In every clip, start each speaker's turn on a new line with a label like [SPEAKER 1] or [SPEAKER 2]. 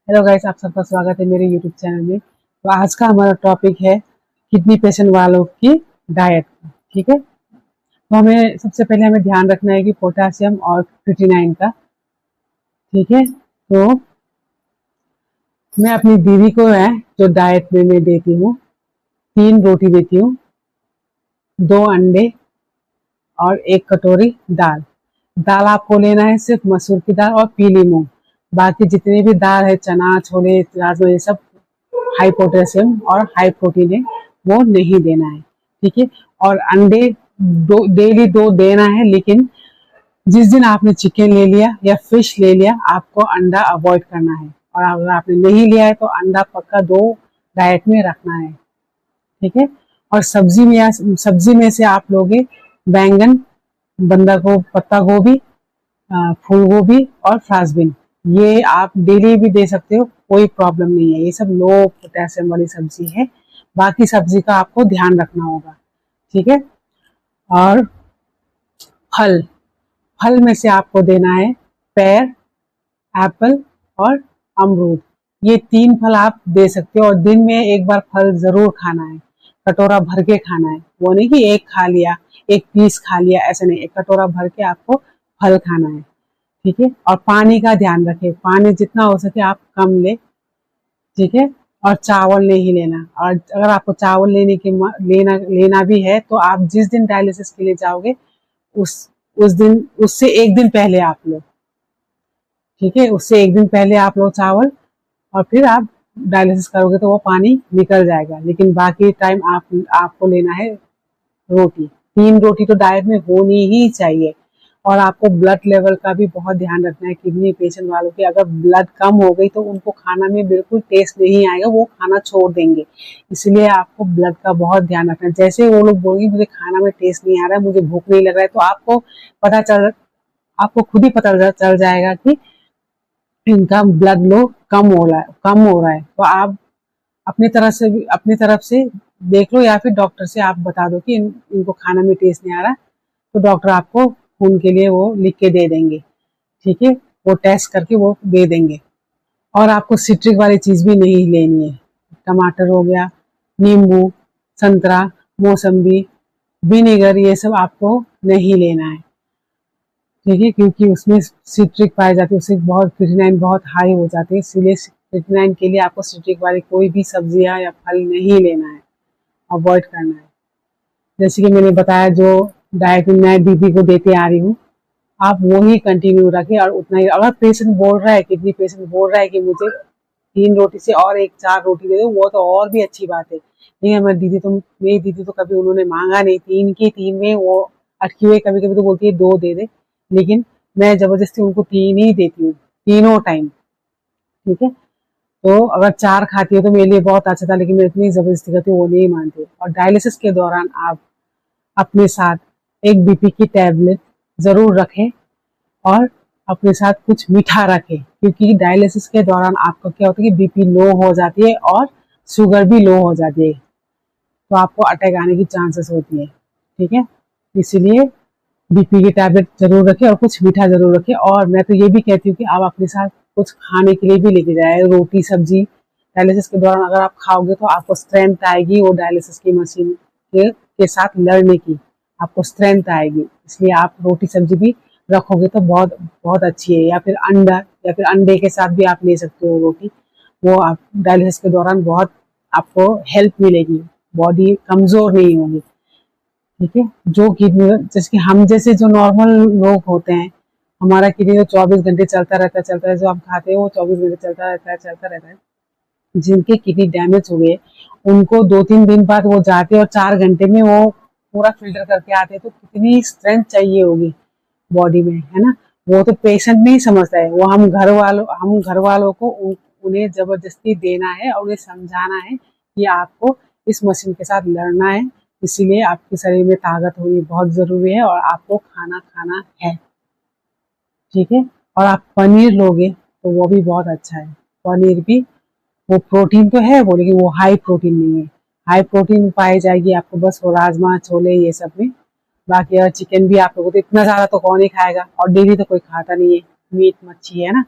[SPEAKER 1] Hello guys, आप सबका स्वागत है मेरे यूट्यूब चैनल में। तो आज का हमारा टॉपिक है किडनी पेशेंट वालों की डाइट। ठीक है, तो हमें सबसे पहले ध्यान रखना है कि पोटासियम और क्रिएटिनिन का। ठीक है, तो मैं अपनी दीदी को है जो डाइट में मैं देती हूँ, 3 रोटी देती हूँ, 2 अंडे और 1 कटोरी दाल। दाल आपको लेना है सिर्फ मसूर की दाल और पीली मूंग। बाकी जितने भी दाल है, चना, छोले, राजमा, ये सब हाई पोटेशियम और हाई प्रोटीन है, वो नहीं देना है। ठीक है, और अंडे डेली 2 देना है, लेकिन जिस दिन आपने चिकन ले लिया या फिश ले लिया, आपको अंडा अवॉइड करना है। और अगर आपने नहीं लिया है तो अंडा पक्का 2 डाइट में रखना है। ठीक है, और सब्जी में से आप लोगे बैंगन, बंदा को पत्ता गोभी, फूल गोभी और फ्रांसबीन। ये आप डेली भी दे सकते हो, कोई प्रॉब्लम नहीं है। ये सब लो पोटेशियम वाली सब्जी है। बाकी सब्जी का आपको ध्यान रखना होगा। ठीक है, और फल फल में से आपको देना है पेयर, एप्पल और अमरूद। ये 3 फल आप दे सकते हो, और दिन में एक बार फल जरूर खाना है। कटोरा भर के खाना है, वो नहीं कि एक खा लिया, एक पीस खा लिया, ऐसा नहीं। एक कटोरा भर के आपको फल खाना है। ठीक है, और पानी का ध्यान रखें, पानी जितना हो सके आप कम ले। ठीक है, और चावल नहीं लेना। और अगर आपको चावल लेना भी है तो आप जिस दिन डायलिसिस के लिए जाओगे, उस उस दिन उससे एक दिन पहले आप लो। ठीक है, उससे एक दिन पहले आप लो चावल, और फिर आप डायलिसिस करोगे तो वो पानी निकल जाएगा। लेकिन बाकी टाइम आपको लेना है रोटी। 3 रोटी तो डाइट में होनी ही चाहिए। और आपको ब्लड लेवल का भी बहुत ध्यान रखना है। किडनी पेशेंट वालों की अगर ब्लड कम हो गई तो उनको खाना में बिल्कुल टेस्ट नहीं आएगा, वो खाना छोड़ देंगे। इसलिए आपको ब्लड का बहुत ध्यान रखना है। जैसे वो लोग बोलेंगे मुझे खाना में टेस्ट नहीं आ रहा है, मुझे भूख नहीं लग रहा है, तो पता चल आपको खुद ही पता चल जाएगा कि इनका ब्लड लो कम हो रहा है। तो आप अपनी तरफ से देख लो, या फिर डॉक्टर से आप बता दो कि इनको खाना में टेस्ट नहीं आ रहा, तो डॉक्टर आपको खून के लिए वो लिख के दे देंगे। ठीक है, वो टेस्ट करके वो दे देंगे। और आपको सिट्रिक वाली चीज भी नहीं लेनी है। टमाटर हो गया, नींबू, संतरा, मौसम्बी, विनेगर, ये सब आपको नहीं लेना है। ठीक है, क्योंकि उसमें सिट्रिक पाई जाती है, उससे बहुत क्रिएटिनिन बहुत हाई हो जाती है। इसलिए क्रिएटिनिन के लिए आपको सिट्रिक वाली कोई भी सब्जियां या फल नहीं लेना है, अवॉइड करना है। जैसे कि मैंने बताया, जो डाइट मैं दीदी को देते आ रही हूँ, आप वो ही कंटिन्यू रखें। और उतना ही, अगर पेशेंट बोल रहा है, किडनी पेशेंट बोल रहा है कि मुझे 3 रोटी से और एक 4 रोटी दे दो, वो तो और भी अच्छी बात है। नहीं, मेरी दीदी तो कभी उन्होंने मांगा नहीं, 3 की 3 में वो अटकी हुई। कभी कभी तो बोलती है 2 दे दे, लेकिन मैं जबरदस्ती उनको 3 ही देती हूँ, तीनों टाइम। ठीक है, तो अगर 4 खाती है तो मेरे लिए बहुत अच्छा था, लेकिन मैं इतनी जबरदस्ती करती हूँ, वो नहीं मानती। और डायलिसिस के दौरान आप अपने साथ एक बीपी की टैबलेट जरूर रखें, और अपने साथ कुछ मीठा रखें, क्योंकि डायलिसिस के दौरान आपका क्या होता है कि बीपी लो हो जाती है और शुगर भी लो हो जाती है, तो आपको अटैक आने की चांसेस होती है। ठीक है, इसीलिए बीपी की टैबलेट जरूर रखें और कुछ मीठा जरूर रखें। और मैं तो ये भी कहती हूँ कि आप अपने साथ कुछ खाने के लिए भी लेके जाए, रोटी सब्जी। डायलिसिस के दौरान अगर आप खाओगे तो आपको स्ट्रेंथ आएगी, वो डायलिसिस की मशीन के साथ लड़ने की आपको स्ट्रेंथ आएगी। इसलिए आप रोटी सब्जी भी रखोगे तो बहुत बहुत अच्छी है। या फिर अंडे के साथ भी आप ले सकते हो रोटी। वो आप डायलिसिस के दौरान बहुत आपको हेल्प मिलेगी, बॉडी कमजोर नहीं होगी। ठीक है, जो किडनी जैसे कि हम जैसे जो नॉर्मल लोग होते हैं, हमारा किडनी तो 24 घंटे चलता है। जो हम खाते हैं वो 24 घंटे चलता रहता है। जिनके किडनी डैमेज हो गए, उनको 2-3 दिन बाद वो जाते हैं और 4 घंटे में वो पूरा फिल्टर करके आते हैं। तो कितनी स्ट्रेंथ चाहिए होगी बॉडी में, है ना। वो तो पेशेंट नहीं समझता है, वो हम घर वालों को उन्हें जबरदस्ती देना है और उन्हें समझाना है कि आपको इस मशीन के साथ लड़ना है। इसीलिए आपके शरीर में ताकत होनी बहुत जरूरी है, और आपको खाना खाना है। ठीक है, और आप पनीर लोगे तो वो भी बहुत अच्छा है। पनीर भी, वो प्रोटीन तो है वो, लेकिन वो हाई प्रोटीन नहीं है। हाई प्रोटीन पाई जाएगी आपको बस वो राजमा, छोले, ये सब में। बाकी अगर चिकन भी आप लोगों तो इतना ज्यादा तो कौन ही खाएगा, और डेली तो कोई खाता नहीं है मीट मच्छी, है ना।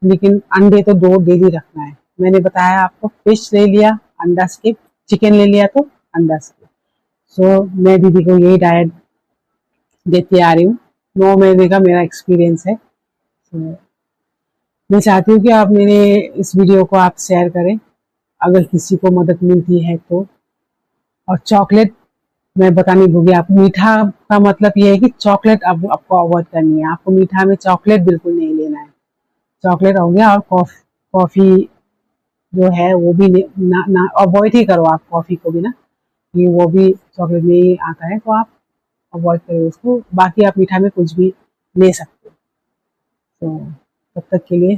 [SPEAKER 1] लेकिन अंडे तो 2 डेली रखना है। मैंने बताया आपको, फिश ले लिया, अंडा स्किप, चिकन ले लिया तो अंडा स्किप। सो मैं दीदी को यही डाइट देती आ रही हूँ, 9 महीने का मेरा एक्सपीरियंस है। So, मैं चाहती हूँ कि आप मेरे इस वीडियो को आप शेयर करें अगर किसी को मदद मिलती है तो। और चॉकलेट मैं बतानी भूल गई आपको, मीठा का मतलब ये है कि चॉकलेट अब आपको अवॉइड करनी है। आपको मीठा में चॉकलेट बिल्कुल नहीं लेना है। चॉकलेट हो गया, और कॉफी जो है वो भी ना ना अवॉइड ही करो आप कॉफी को भी ना, कि वो भी चॉकलेट में ही आता है, तो आप अवॉइड करें उसको। बाकी आप मीठा में कुछ भी ले सकते हो। तो तब तक के लिए